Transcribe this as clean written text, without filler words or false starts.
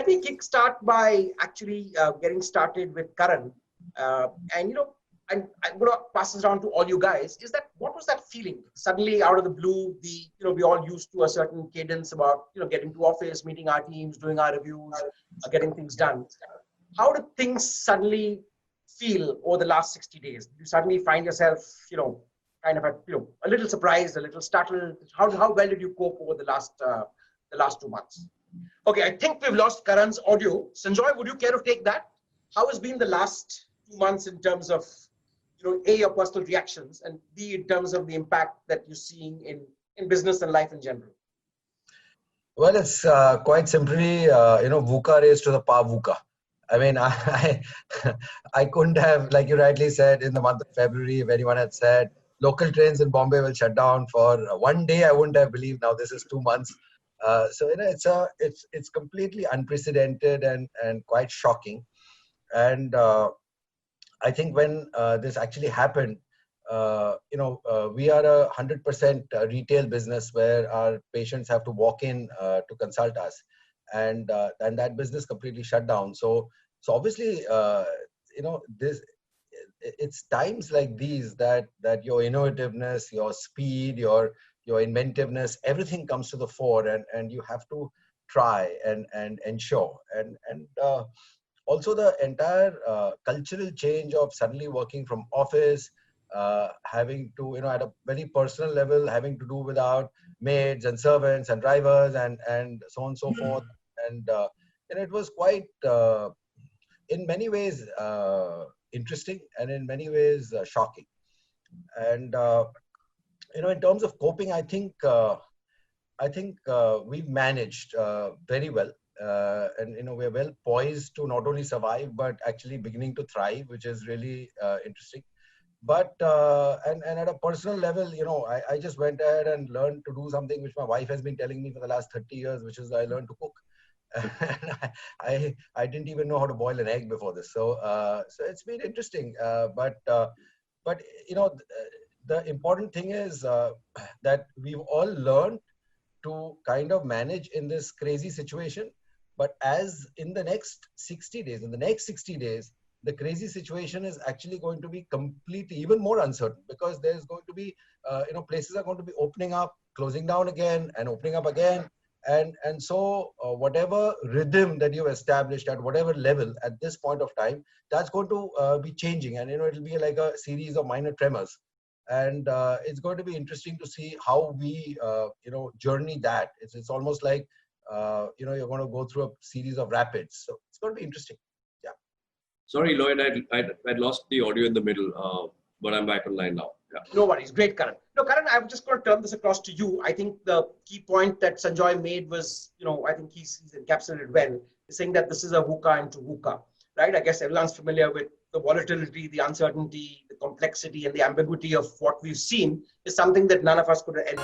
let me kickstart by actually getting started with Karan. And I'm going to pass this around to all you guys. Is that what was that feeling? Suddenly, out of the blue, we all used to a certain cadence about getting to office, meeting our teams, doing our reviews, getting things done. How did things suddenly feel over the last 60 days? Did you suddenly find yourself, kind of a little surprised, a little startled? How well did you cope over the last 2 months? Okay, I think we've lost Karan's audio. Sanjoy, would you care to take that? How has been the last 2 months in terms of, A, your personal reactions, and B, in terms of the impact that you're seeing in business and life in general? Well, it's quite simply, VUCA raised to the power VUCA. I mean, I couldn't have, like you rightly said, in the month of February, if anyone had said local trains in Bombay will shut down for one day, I wouldn't have believed. Now this is 2 months. So it's completely unprecedented and quite shocking. And I think when this actually happened, we are a 100% retail business where our patients have to walk in to consult us, and that business completely shut down. So obviously, it's times like these that your innovativeness, your speed, your inventiveness, everything comes to the fore, and you have to try and ensure. And also the entire cultural change of suddenly working from office, having to, at a very personal level, having to do without maids and servants and drivers and so on and so forth. And it was quite, in many ways, interesting, and in many ways shocking. And in terms of coping, I think we've managed very well. And we're well poised to not only survive but actually beginning to thrive, which is really interesting. But and at a personal level, I just went ahead and learned to do something which my wife has been telling me for the last 30 years, which is I learned to cook. And I didn't even know how to boil an egg before this. So it's been interesting. But the important thing is that we've all learned to kind of manage in this crazy situation. But as in the next 60 days, the crazy situation is actually going to be completely even more uncertain, because there's going to be, places are going to be opening up, closing down again and opening up again. And so whatever rhythm that you've established at whatever level at this point of time, that's going to be changing. And, it'll be like a series of minor tremors. And it's going to be interesting to see how we, journey that. It's almost like, you're going to go through a series of rapids. So it's going to be interesting. Yeah. Sorry, Lloyd, I'd lost the audio in the middle, but I'm back online now. Yeah. No worries. Great, Karan. No, Karan, I'm just going to turn this across to you. I think the key point that Sanjoy made was, I think he's encapsulated well, is saying that this is a VUCA into VUCA, right? I guess everyone's familiar with the volatility, the uncertainty, the complexity, and the ambiguity of what we've seen is something that none of us could have.